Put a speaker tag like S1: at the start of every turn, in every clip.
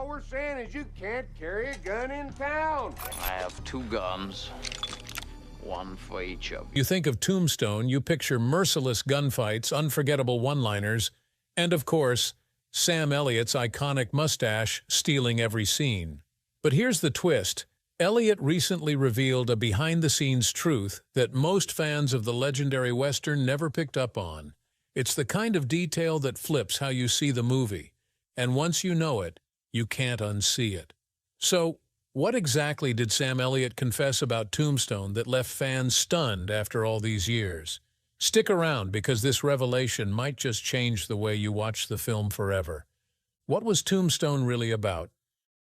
S1: All we're saying is you can't carry a gun in town.
S2: I have 2 guns, one for each of you.
S3: You think of Tombstone, you picture merciless gunfights, unforgettable one-liners, and of course, Sam Elliott's iconic mustache stealing every scene. But here's the twist. Elliot recently revealed a behind-the-scenes truth that most fans of the legendary Western never picked up on. It's the kind of detail that flips how you see the movie, and once you know it, you can't unsee it. So, what exactly did Sam Elliott confess about Tombstone that left fans stunned after all these years? Stick around, because this revelation might just change the way you watch the film forever. What was Tombstone really about?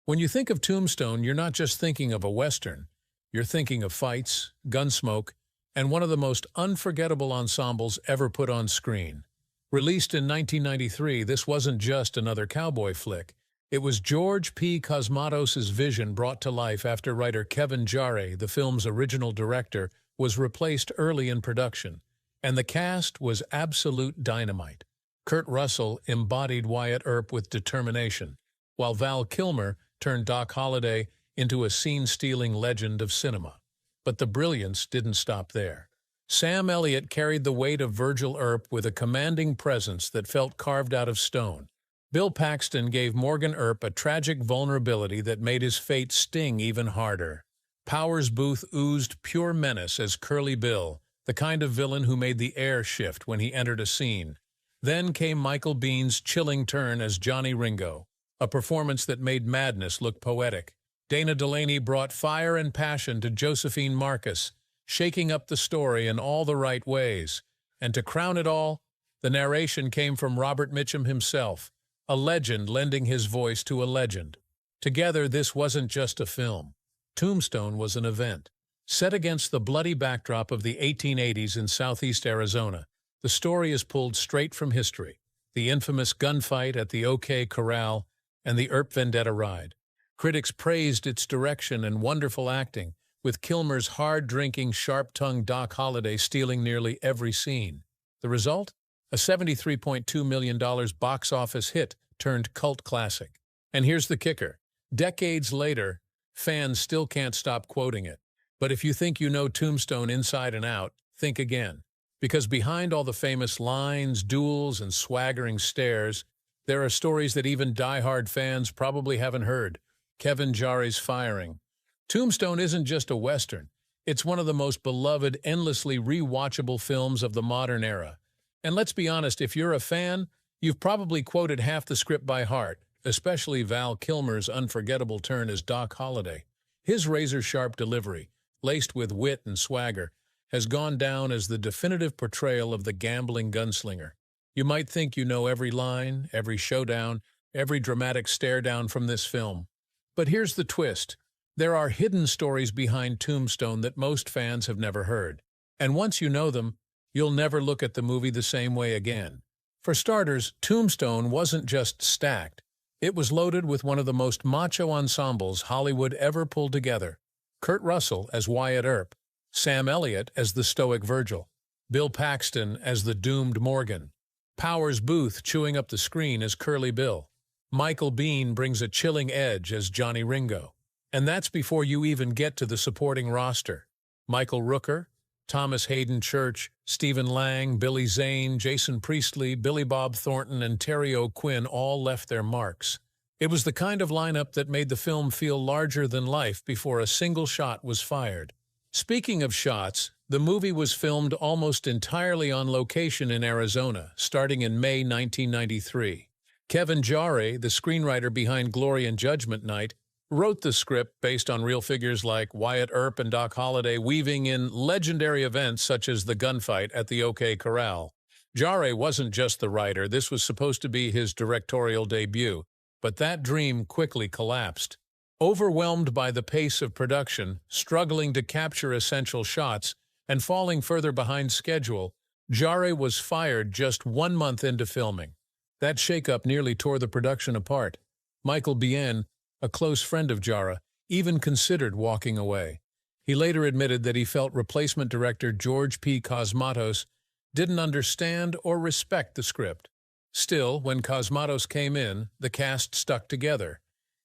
S3: When you think of Tombstone, you're not just thinking of a Western. You're thinking of fights, gunsmoke, and one of the most unforgettable ensembles ever put on screen. Released in 1993, this wasn't just another cowboy flick. It was George P. Cosmatos' vision brought to life after writer Kevin Jarre, the film's original director, was replaced early in production. And the cast was absolute dynamite. Kurt Russell embodied Wyatt Earp with determination, while Val Kilmer turned Doc Holliday into a scene-stealing legend of cinema. But the brilliance didn't stop there. Sam Elliott carried the weight of Virgil Earp with a commanding presence that felt carved out of stone. Bill Paxton gave Morgan Earp a tragic vulnerability that made his fate sting even harder. Powers Booth oozed pure menace as Curly Bill, the kind of villain who made the air shift when he entered a scene. Then came Michael Biehn's chilling turn as Johnny Ringo, a performance that made madness look poetic. Dana Delaney brought fire and passion to Josephine Marcus, shaking up the story in all the right ways. And to crown it all, the narration came from Robert Mitchum himself, a legend lending his voice to a legend. Together, this wasn't just a film. Tombstone was an event. Set against the bloody backdrop of the 1880s in southeast Arizona, the story is pulled straight from history. The infamous gunfight at the OK Corral and the Earp Vendetta ride. Critics praised its direction and wonderful acting, with Kilmer's hard-drinking, sharp-tongued Doc Holliday stealing nearly every scene. The result? A $73.2 million box office hit turned cult classic. And here's the kicker. Decades later, fans still can't stop quoting it. But if you think you know Tombstone inside and out, think again. Because behind all the famous lines, duels, and swaggering stares, there are stories that even die-hard fans probably haven't heard. Kevin Jarre's firing. Tombstone isn't just a Western. It's one of the most beloved, endlessly rewatchable films of the modern era. And let's be honest, if you're a fan, you've probably quoted half the script by heart, especially Val Kilmer's unforgettable turn as Doc Holliday. His razor-sharp delivery, laced with wit and swagger, has gone down as the definitive portrayal of the gambling gunslinger. You might think you know every line, every showdown, every dramatic stare-down from this film. But here's the twist. There are hidden stories behind Tombstone that most fans have never heard. And once you know them, you'll never look at the movie the same way again. For starters, Tombstone wasn't just stacked. It was loaded with one of the most macho ensembles Hollywood ever pulled together. Kurt Russell as Wyatt Earp, Sam Elliott as the stoic Virgil, Bill Paxton as the doomed Morgan, Powers Booth chewing up the screen as Curly Bill. Michael Biehn brings a chilling edge as Johnny Ringo. And that's before you even get to the supporting roster. Michael Rooker, Thomas Hayden Church, Stephen Lang, Billy Zane, Jason Priestley, Billy Bob Thornton, and Terry O'Quinn all left their marks. It was the kind of lineup that made the film feel larger than life before a single shot was fired. Speaking of shots, the movie was filmed almost entirely on location in Arizona, starting in May 1993. Kevin Jarre, the screenwriter behind Glory and Judgment Night, wrote the script based on real figures like Wyatt Earp and Doc Holliday, weaving in legendary events such as the gunfight at the OK Corral. Jarre wasn't just the writer, this was supposed to be his directorial debut, but that dream quickly collapsed. Overwhelmed by the pace of production, struggling to capture essential shots, and falling further behind schedule, Jarre was fired just 1 month into filming. That shakeup nearly tore the production apart. Michael Biehn, a close friend of Jarre, even considered walking away. He later admitted that he felt replacement director George P. Cosmatos didn't understand or respect the script. Still, when Cosmatos came in, the cast stuck together.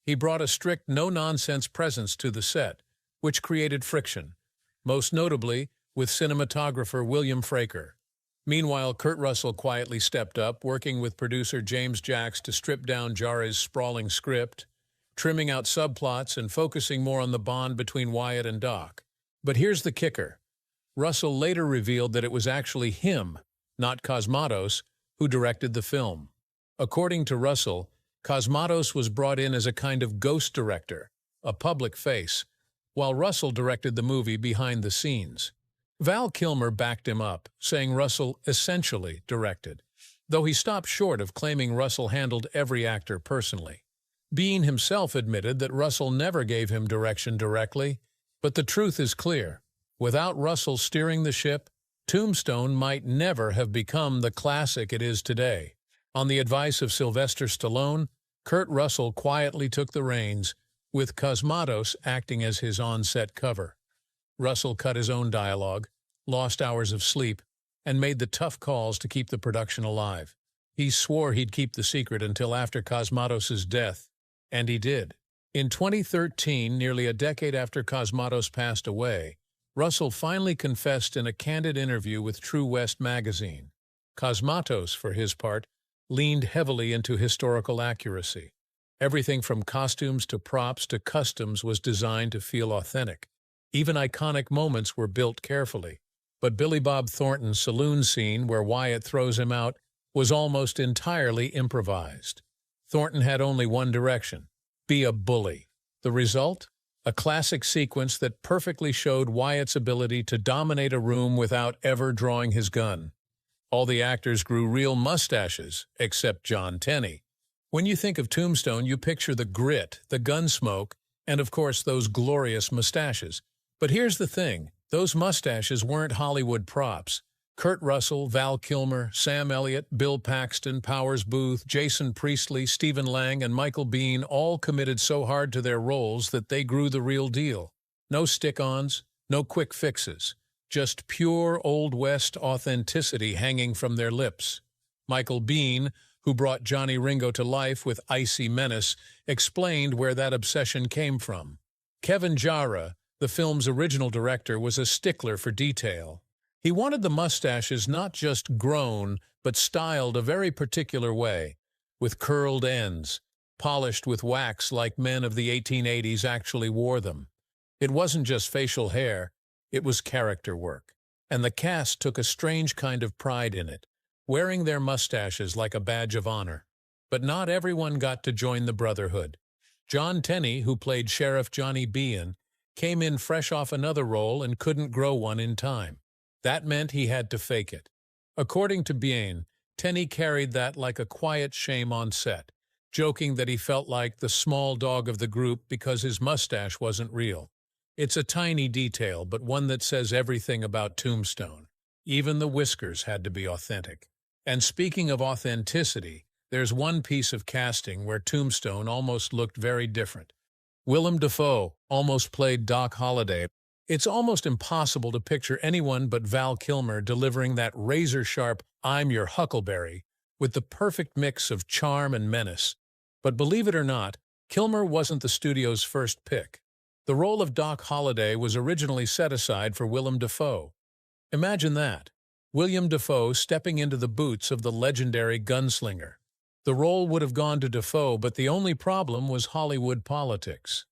S3: He brought a strict no-nonsense presence to the set, which created friction, most notably with cinematographer William Fraker. Meanwhile, Kurt Russell quietly stepped up, working with producer James Jacks to strip down Jarre's sprawling script, trimming out subplots and focusing more on the bond between Wyatt and Doc. But here's the kicker. Russell later revealed that it was actually him, not Cosmatos, who directed the film. According to Russell, Cosmatos was brought in as a kind of ghost director, a public face, while Russell directed the movie behind the scenes. Val Kilmer backed him up, saying Russell essentially directed, though he stopped short of claiming Russell handled every actor personally. Bean himself admitted that Russell never gave him direction directly, but the truth is clear. Without Russell steering the ship, Tombstone might never have become the classic it is today. On the advice of Sylvester Stallone, Kurt Russell quietly took the reins, with Cosmatos acting as his on-set cover. Russell cut his own dialogue, lost hours of sleep, and made the tough calls to keep the production alive. He swore he'd keep the secret until after Cosmatos' death, and he did. In 2013, nearly a decade after Cosmatos passed away, Russell finally confessed in a candid interview with True West magazine. Cosmatos, for his part, leaned heavily into historical accuracy. Everything from costumes to props to customs was designed to feel authentic. Even iconic moments were built carefully. But Billy Bob Thornton's saloon scene, where Wyatt throws him out, was almost entirely improvised. Thornton had only one direction: be a bully. The result? A classic sequence that perfectly showed Wyatt's ability to dominate a room without ever drawing his gun. All the actors grew real mustaches, except John Tenney. When you think of Tombstone, you picture the grit, the gun smoke, and of course those glorious mustaches. But here's the thing, those mustaches weren't Hollywood props. Kurt Russell, Val Kilmer, Sam Elliot, Bill Paxton, Powers Booth, Jason Priestley, Stephen Lang, and Michael Biehn all committed so hard to their roles that they grew the real deal. No stick-ons, no quick fixes, just pure Old West authenticity hanging from their lips. Michael Biehn, who brought Johnny Ringo to life with Icy Menace, explained where that obsession came from. Kevin Jarre, the film's original director, was a stickler for detail. He wanted the mustaches not just grown, but styled a very particular way, with curled ends, polished with wax like men of the 1880s actually wore them. It wasn't just facial hair, it was character work, and the cast took a strange kind of pride in it, wearing their mustaches like a badge of honor. But not everyone got to join the Brotherhood. John Tenney, who played Sheriff Johnny Behan, came in fresh off another role and couldn't grow one in time. That meant he had to fake it. According to Biehn, Tenney carried that like a quiet shame on set, joking that he felt like the small dog of the group because his mustache wasn't real. It's a tiny detail, but one that says everything about Tombstone. Even the whiskers had to be authentic. And speaking of authenticity, there's one piece of casting where Tombstone almost looked very different. Willem Dafoe almost played Doc Holliday. It's almost impossible to picture anyone but Val Kilmer delivering that razor-sharp "I'm your Huckleberry" with the perfect mix of charm and menace. But believe it or not, Kilmer wasn't the studio's first pick. The role of Doc Holliday was originally set aside for Willem Dafoe. Imagine that, William Dafoe stepping into the boots of the legendary gunslinger. The role would have gone to Dafoe, but the only problem was Hollywood politics.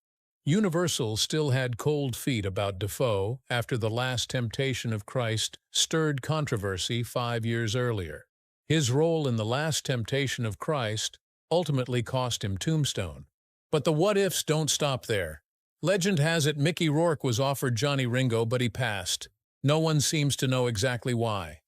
S3: Universal still had cold feet about Dafoe after The Last Temptation of Christ stirred controversy 5 years earlier. His role in The Last Temptation of Christ ultimately cost him Tombstone. But the what-ifs don't stop there. Legend has it Mickey Rourke was offered Johnny Ringo, but he passed. No one seems to know exactly why.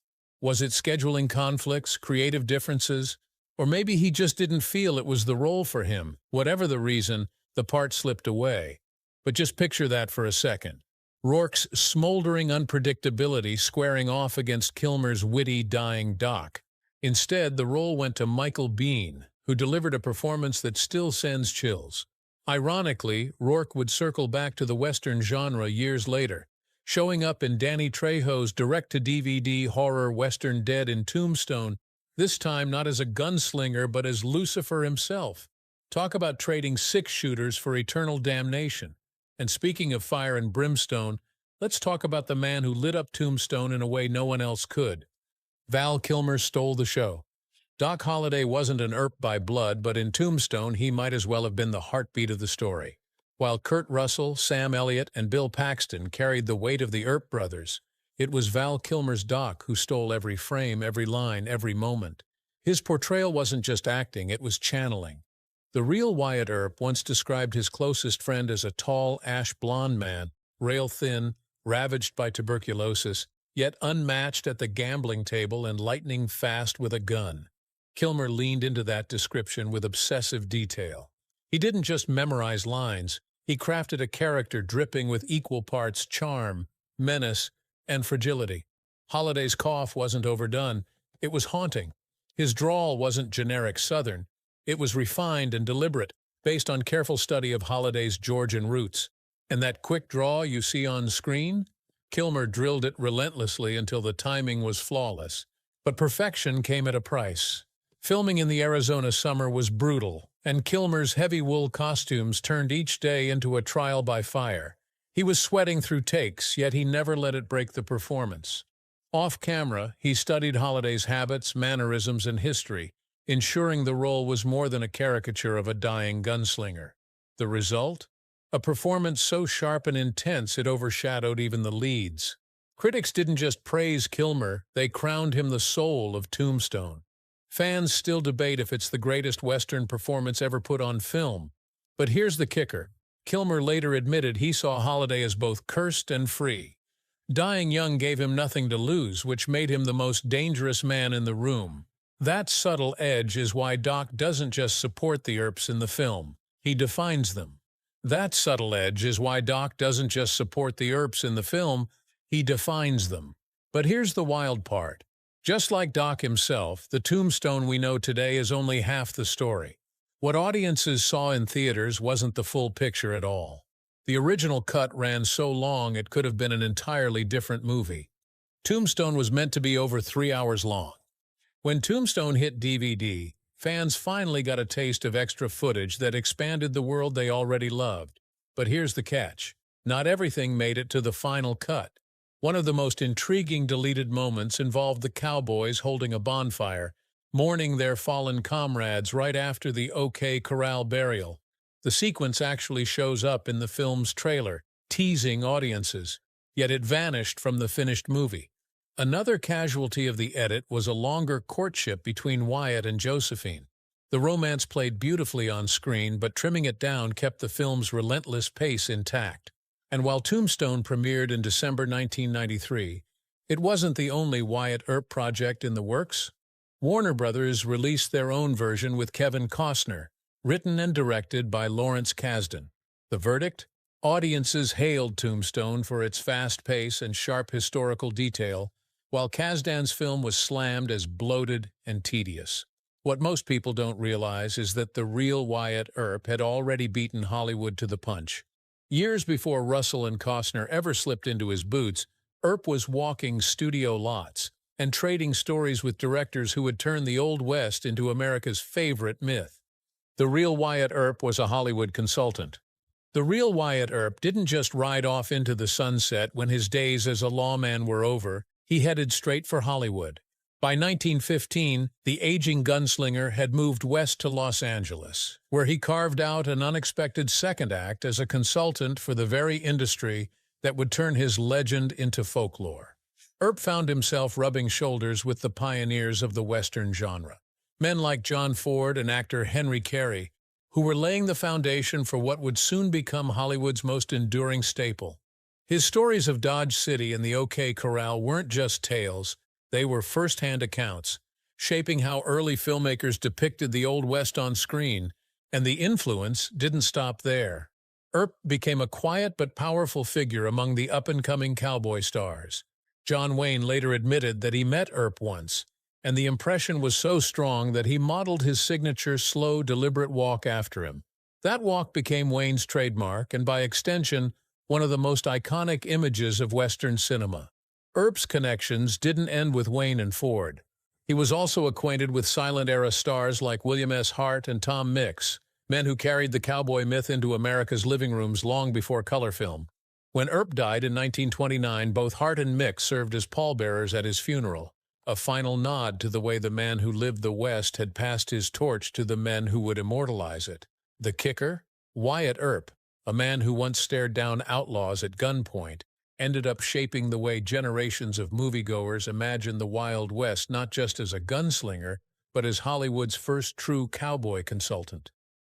S3: Was it scheduling conflicts, creative differences, or maybe he just didn't feel it was the role for him? Whatever the reason, the part slipped away. But just picture that for a second. Rourke's smoldering unpredictability squaring off against Kilmer's witty, dying Doc. Instead, the role went to Michael Biehn, who delivered a performance that still sends chills. Ironically, Rourke would circle back to the Western genre years later, showing up in Danny Trejo's direct-to-DVD horror Western Dead in Tombstone, this time not as a gunslinger but as Lucifer himself. Talk about trading six-shooters for eternal damnation. And speaking of fire and brimstone, let's talk about the man who lit up Tombstone in a way no one else could. Val Kilmer stole the show. Doc Holliday wasn't an Earp by blood, but in Tombstone he might as well have been the heartbeat of the story. While Kurt Russell, Sam Elliott, and Bill Paxton carried the weight of the Earp brothers, it was Val Kilmer's Doc who stole every frame, every line, every moment. His portrayal wasn't just acting, it was channeling. The real Wyatt Earp once described his closest friend as a tall, ash-blonde man, rail-thin, ravaged by tuberculosis, yet unmatched at the gambling table and lightning fast with a gun. Kilmer leaned into that description with obsessive detail. He didn't just memorize lines, he crafted a character dripping with equal parts charm, menace, and fragility. Holliday's cough wasn't overdone, it was haunting. His drawl wasn't generic Southern, it was refined and deliberate, based on careful study of Holliday's Georgian roots. And that quick draw you see on screen? Kilmer drilled it relentlessly until the timing was flawless. But perfection came at a price. Filming in the Arizona summer was brutal, and Kilmer's heavy wool costumes turned each day into a trial by fire. He was sweating through takes, yet he never let it break the performance. Off-camera, he studied Holliday's habits, mannerisms, and history, ensuring the role was more than a caricature of a dying gunslinger. The result? A performance so sharp and intense it overshadowed even the leads. Critics didn't just praise Kilmer, they crowned him the soul of Tombstone. Fans still debate if it's the greatest Western performance ever put on film. But here's the kicker. Kilmer later admitted he saw Holliday as both cursed and free. Dying young gave him nothing to lose, which made him the most dangerous man in the room. That subtle edge is why Doc doesn't just support the Earps in the film, he defines them. That subtle edge is why Doc doesn't just support the Earps in the film, he defines them. But here's the wild part. Just like Doc himself, the Tombstone we know today is only half the story. What audiences saw in theaters wasn't the full picture at all. The original cut ran so long it could have been an entirely different movie. Tombstone was meant to be over 3 hours long. When Tombstone hit DVD, fans finally got a taste of extra footage that expanded the world they already loved. But here's the catch. Not everything made it to the final cut. One of the most intriguing deleted moments involved the cowboys holding a bonfire, mourning their fallen comrades right after the OK Corral burial. The sequence actually shows up in the film's trailer, teasing audiences, yet it vanished from the finished movie. Another casualty of the edit was a longer courtship between Wyatt and Josephine. The romance played beautifully on screen, but trimming it down kept the film's relentless pace intact. And while Tombstone premiered in December 1993, it wasn't the only Wyatt Earp project in the works. Warner Brothers released their own version with Kevin Costner, written and directed by Lawrence Kasdan. The verdict? Audiences hailed Tombstone for its fast pace and sharp historical detail, while Kasdan's film was slammed as bloated and tedious. What most people don't realize is that the real Wyatt Earp had already beaten Hollywood to the punch. Years before Russell and Costner ever slipped into his boots, Earp was walking studio lots and trading stories with directors who had turned the Old West into America's favorite myth. The real Wyatt Earp was a Hollywood consultant. The real Wyatt Earp didn't just ride off into the sunset when his days as a lawman were over, he headed straight for Hollywood. By 1915, the aging gunslinger had moved west to Los Angeles, where he carved out an unexpected second act as a consultant for the very industry that would turn his legend into folklore. Earp found himself rubbing shoulders with the pioneers of the Western genre, men like John Ford and actor Henry Carey, who were laying the foundation for what would soon become Hollywood's most enduring staple. His stories of Dodge City and the OK Corral weren't just tales, they were first-hand accounts, shaping how early filmmakers depicted the Old West on screen, and the influence didn't stop there. Earp became a quiet but powerful figure among the up-and-coming cowboy stars. John Wayne later admitted that he met Earp once, and the impression was so strong that he modeled his signature slow, deliberate walk after him. That walk became Wayne's trademark and, by extension, one of the most iconic images of Western cinema. Earp's connections didn't end with Wayne and Ford. He was also acquainted with silent-era stars like William S. Hart and Tom Mix, men who carried the cowboy myth into America's living rooms long before color film. When Earp died in 1929, both Hart and Mick served as pallbearers at his funeral, a final nod to the way the man who lived the West had passed his torch to the men who would immortalize it. The kicker? Wyatt Earp, a man who once stared down outlaws at gunpoint, ended up shaping the way generations of moviegoers imagined the Wild West not just as a gunslinger, but as Hollywood's first true cowboy consultant.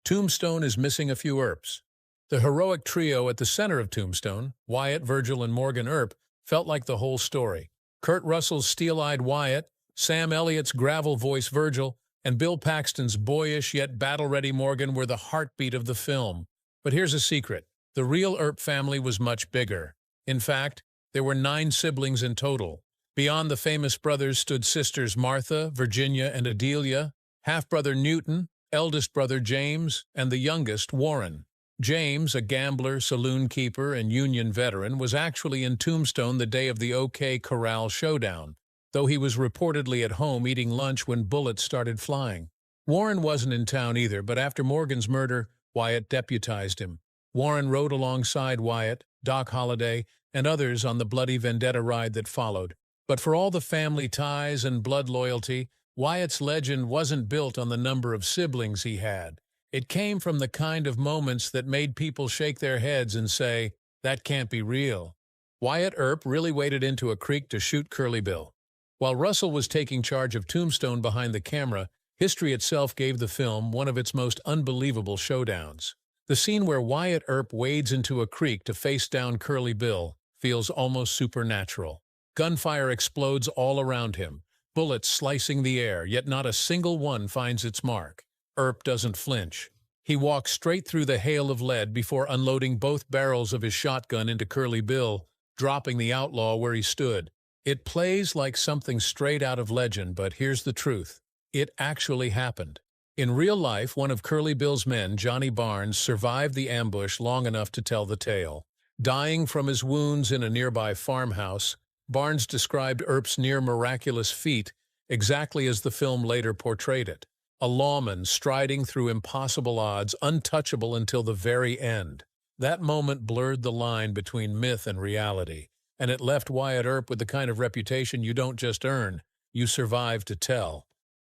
S3: Tombstone is missing a few Earps. The heroic trio at the center of Tombstone, Wyatt, Virgil, and Morgan Earp, felt like the whole story. Kurt Russell's steel-eyed Wyatt, Sam Elliott's gravel-voiced Virgil, and Bill Paxton's boyish yet battle-ready Morgan were the heartbeat of the film. But here's a secret. The real Earp family was much bigger. In fact, there were 9 siblings in total. Beyond the famous brothers stood sisters Martha, Virginia, and Adelia, half-brother Newton, eldest brother James, and the youngest, Warren. James, a gambler, saloon keeper, and Union veteran, was actually in Tombstone the day of the OK Corral showdown, though he was reportedly at home eating lunch when bullets started flying. Warren wasn't in town either, but after Morgan's murder, Wyatt deputized him. Warren rode alongside Wyatt, Doc Holliday, and others on the bloody vendetta ride that followed. But for all the family ties and blood loyalty, Wyatt's legend wasn't built on the number of siblings he had. It came from the kind of moments that made people shake their heads and say, "That can't be real." Wyatt Earp really waded into a creek to shoot Curly Bill. While Russell was taking charge of Tombstone behind the camera, history itself gave the film one of its most unbelievable showdowns. The scene where Wyatt Earp wades into a creek to face down Curly Bill feels almost supernatural. Gunfire explodes all around him, bullets slicing the air, yet not a single one finds its mark. Earp doesn't flinch. He walks straight through the hail of lead before unloading both barrels of his shotgun into Curly Bill, dropping the outlaw where he stood. It plays like something straight out of legend, but here's the truth. It actually happened. In real life, one of Curly Bill's men, Johnny Barnes, survived the ambush long enough to tell the tale. Dying from his wounds in a nearby farmhouse, Barnes described Earp's near-miraculous feat exactly as the film later portrayed it. A lawman striding through impossible odds, untouchable until the very end. That moment blurred the line between myth and reality, and it left Wyatt Earp with the kind of reputation you don't just earn, you survive to tell.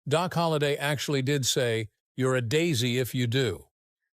S3: Doc Holliday actually did say, "You're a daisy if you do."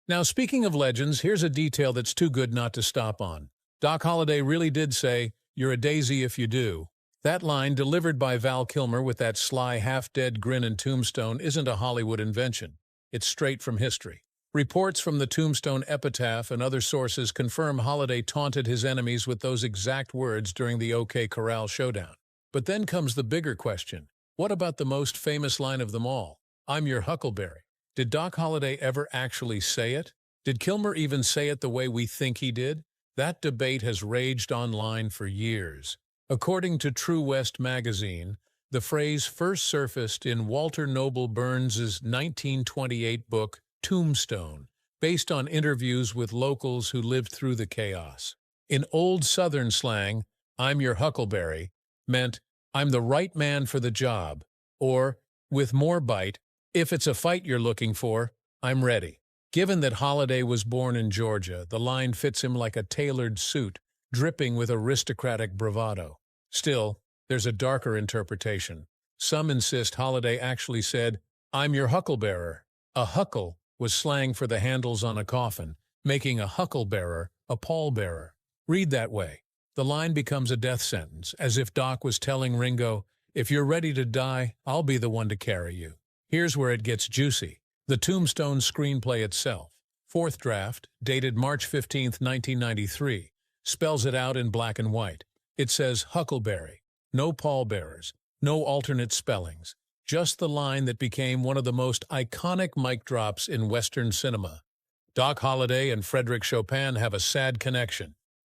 S3: Now, speaking of legends, here's a detail that's too good not to stop on. Doc Holliday really did say, "You're a daisy if you do." That line, delivered by Val Kilmer with that sly, half-dead grin in Tombstone, isn't a Hollywood invention. It's straight from history. Reports from the Tombstone epitaph and other sources confirm Holliday taunted his enemies with those exact words during the OK Corral showdown. But then comes the bigger question. What about the most famous line of them all? "I'm your huckleberry." Did Doc Holliday ever actually say it? Did Kilmer even say it the way we think he did? That debate has raged online for years. According to True West magazine, the phrase first surfaced in Walter Noble Burns's 1928 book, Tombstone, based on interviews with locals who lived through the chaos. In old Southern slang, "I'm your huckleberry" meant, "I'm the right man for the job," or, with more bite, "If it's a fight you're looking for, I'm ready." Given that Holliday was born in Georgia, the line fits him like a tailored suit, dripping with aristocratic bravado. Still, there's a darker interpretation. Some insist Holliday actually said, "I'm your hucklebearer." A huckle was slang for the handles on a coffin, making a hucklebearer a pallbearer. Read that way. The line becomes a death sentence, as if Doc was telling Ringo, "If you're ready to die, I'll be the one to carry you." Here's where it gets juicy. The Tombstone screenplay itself, fourth draft, dated March 15, 1993, spells it out in black and white. It says Huckleberry, no pallbearers, no alternate spellings, just the line that became one of the most iconic mic drops in Western cinema. Doc Holliday and Frédéric Chopin have a sad connection.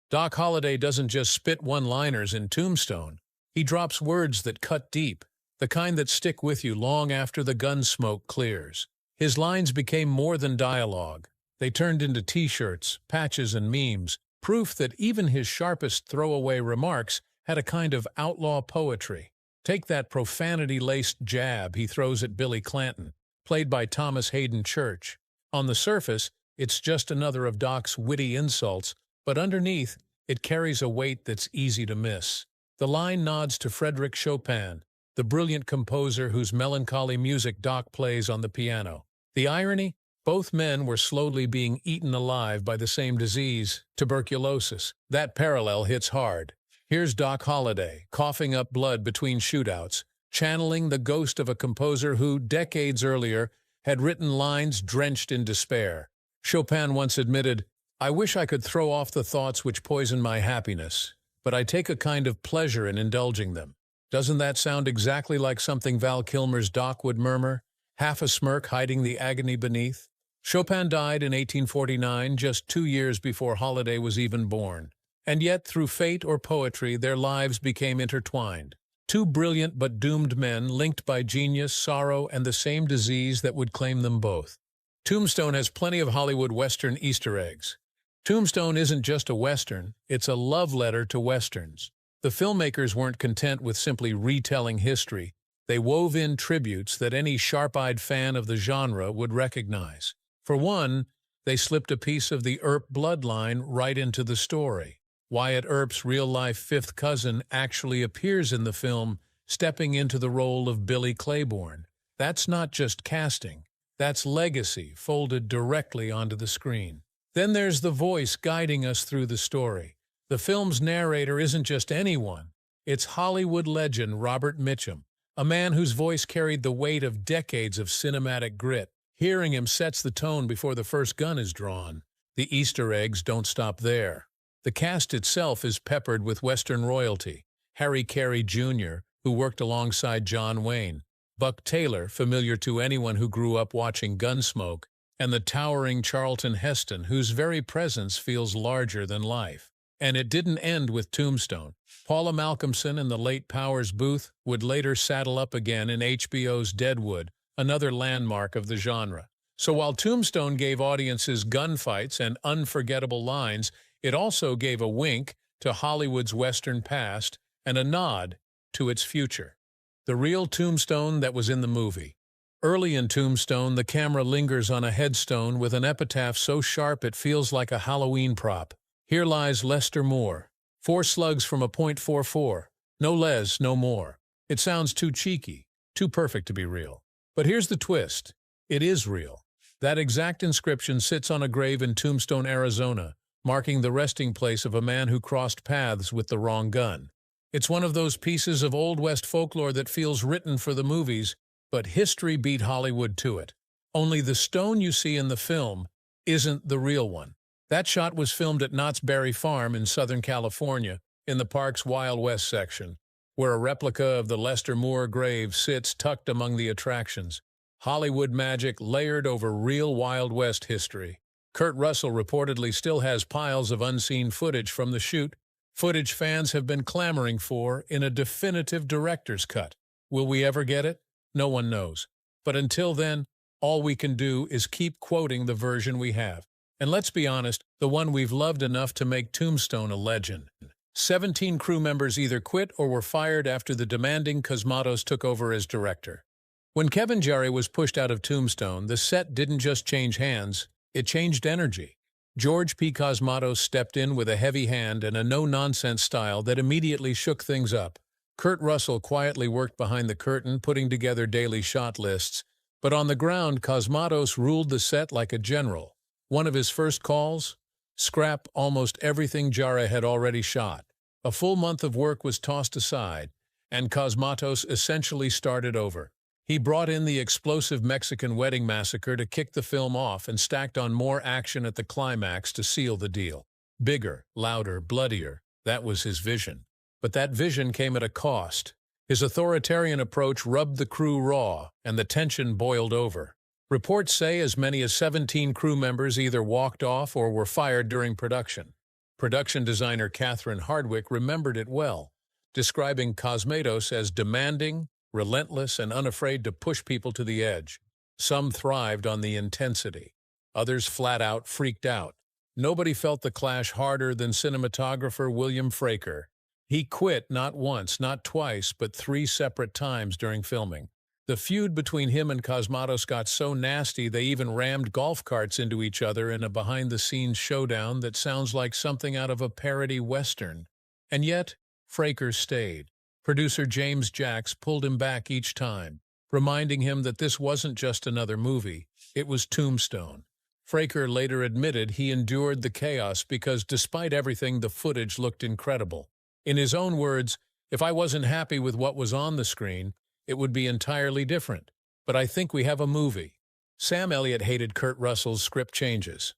S3: Doc Holliday doesn't just spit one-liners in Tombstone. He drops words that cut deep, the kind that stick with you long after the gun smoke clears. His lines became more than dialogue. They turned into T-shirts, patches, and memes, proof that even his sharpest throwaway remarks had a kind of outlaw poetry. Take that profanity-laced jab he throws at Billy Clanton, played by Thomas Hayden Church. On the surface, it's just another of Doc's witty insults, but underneath, it carries a weight that's easy to miss. The line nods to Frédéric Chopin, the brilliant composer whose melancholy music Doc plays on the piano. The irony? Both men were slowly being eaten alive by the same disease, tuberculosis. That parallel hits hard. Here's Doc Holliday, coughing up blood between shootouts, channeling the ghost of a composer who, decades earlier, had written lines drenched in despair. Chopin once admitted, "I wish I could throw off the thoughts which poison my happiness, but I take a kind of pleasure in indulging them." Doesn't that sound exactly like something Val Kilmer's Doc would murmur, half a smirk hiding the agony beneath? Chopin died in 1849, just 2 years before Holliday was even born. And yet, through fate or poetry, their lives became intertwined. Two brilliant but doomed men linked by genius, sorrow, and the same disease that would claim them both. Tombstone has plenty of Hollywood Western Easter eggs. Tombstone isn't just a Western, it's a love letter to Westerns. The filmmakers weren't content with simply retelling history. They wove in tributes that any sharp-eyed fan of the genre would recognize. For one, they slipped a piece of the Earp bloodline right into the story. Wyatt Earp's real-life fifth cousin actually appears in the film, stepping into the role of Billy Claiborne. That's not just casting. That's legacy folded directly onto the screen. Then there's the voice guiding us through the story. The film's narrator isn't just anyone. It's Hollywood legend Robert Mitchum, a man whose voice carried the weight of decades of cinematic grit. Hearing him sets the tone before the first gun is drawn. The Easter eggs don't stop there. The cast itself is peppered with Western royalty. Harry Carey Jr., who worked alongside John Wayne, Buck Taylor, familiar to anyone who grew up watching Gunsmoke, and the towering Charlton Heston, whose very presence feels larger than life. And it didn't end with Tombstone. Paula Malcolmson and the late Powers Booth would later saddle up again in HBO's Deadwood, another landmark of the genre. So while Tombstone gave audiences gunfights and unforgettable lines, it also gave a wink to Hollywood's Western past and a nod to its future. The real Tombstone that was in the movie. Early in Tombstone, the camera lingers on a headstone with an epitaph so sharp it feels like a Halloween prop. Here lies Lester Moore. 4 slugs from a .44. No less, no more. It sounds too cheeky, too perfect to be real. But here's the twist. It is real. That exact inscription sits on a grave in Tombstone, Arizona, marking the resting place of a man who crossed paths with the wrong gun. It's one of those pieces of Old West folklore that feels written for the movies, but history beat Hollywood to it. Only the stone you see in the film isn't the real one. That shot was filmed at Knott's Berry Farm in Southern California, in the park's Wild West section, where a replica of the Lester Moore grave sits tucked among the attractions. Hollywood magic layered over real Wild West history. Kurt Russell reportedly still has piles of unseen footage from the shoot, footage fans have been clamoring for in a definitive director's cut. Will we ever get it? No one knows. But until then, all we can do is keep quoting the version we have. And let's be honest, the one we've loved enough to make Tombstone a legend. 17 crew members either quit or were fired after the demanding Cosmatos took over as director. When Kevin Jarre was pushed out of Tombstone, the set didn't just change hands, it changed energy. George P. Cosmatos stepped in with a heavy hand and a no-nonsense style that immediately shook things up. Kurt Russell quietly worked behind the curtain, putting together daily shot lists, but on the ground, Cosmatos ruled the set like a general. One of his first calls? Scrap almost everything Jarre had already shot. A full month of work was tossed aside, and Cosmatos essentially started over. He brought in the explosive Mexican wedding massacre to kick the film off and stacked on more action at the climax to seal the deal. Bigger, louder, bloodier, that was his vision. But that vision came at a cost. His authoritarian approach rubbed the crew raw, and the tension boiled over. Reports say as many as 17 crew members either walked off or were fired during production. Production designer Catherine Hardwicke remembered it well, describing Cosmatos as demanding, relentless, and unafraid to push people to the edge. Some thrived on the intensity. Others flat out freaked out. Nobody felt the clash harder than cinematographer William Fraker. He quit not once, not twice, but 3 separate times during filming. The feud between him and Cosmatos got so nasty they even rammed golf carts into each other in a behind-the-scenes showdown that sounds like something out of a parody western. And yet, Fraker stayed. Producer James Jacks pulled him back each time, reminding him that this wasn't just another movie, it was Tombstone. Fraker later admitted he endured the chaos because despite everything, the footage looked incredible. In his own words, "If I wasn't happy with what was on the screen, it would be entirely different. But I think we have a movie." Sam Elliott hated Kurt Russell's script changes.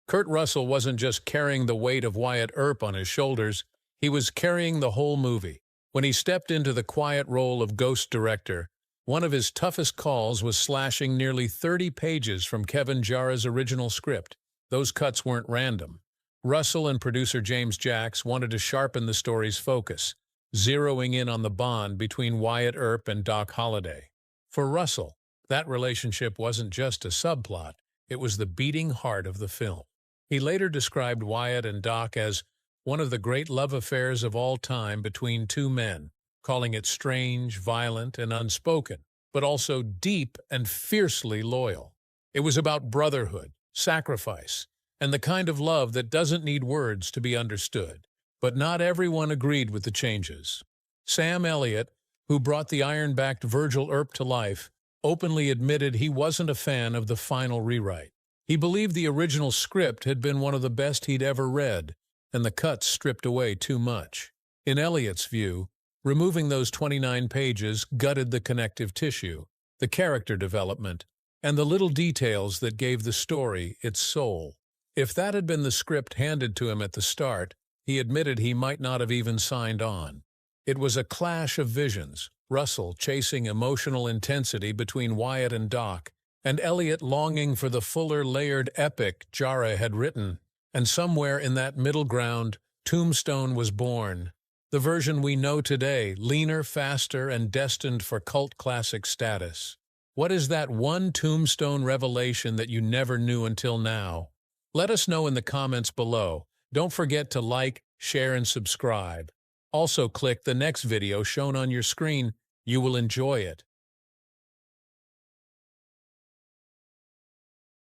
S3: Kurt Russell wasn't just carrying the weight of Wyatt Earp on his shoulders, he was carrying the whole movie. When he stepped into the quiet role of ghost director, one of his toughest calls was slashing nearly 30 pages from Kevin Jarrett's original script. Those cuts weren't random. Russell and producer James Jacks wanted to sharpen the story's focus, zeroing in on the bond between Wyatt Earp and Doc Holliday. For Russell, that relationship wasn't just a subplot, it was the beating heart of the film. He later described Wyatt and Doc as one of the great love affairs of all time between two men, calling it strange, violent, and unspoken, but also deep and fiercely loyal. It was about brotherhood, sacrifice, and the kind of love that doesn't need words to be understood. But not everyone agreed with the changes. Sam Elliott, who brought the iron-backed Virgil Earp to life, openly admitted he wasn't a fan of the final rewrite. He believed the original script had been one of the best he'd ever read, and the cuts stripped away too much. In Elliott's view, removing those 29 pages gutted the connective tissue, the character development, and the little details that gave the story its soul. If that had been the script handed to him at the start, he admitted he might not have even signed on. It was a clash of visions, Russell chasing emotional intensity between Wyatt and Doc, and Elliot longing for the fuller, layered epic Jarre had written. And somewhere in that middle ground, Tombstone was born. The version we know today, leaner, faster, and destined for cult classic status. What is that one Tombstone revelation that you never knew until now? Let us know in the comments below. Don't forget to like, share, and subscribe. Also click the next video shown on your screen. You will enjoy it.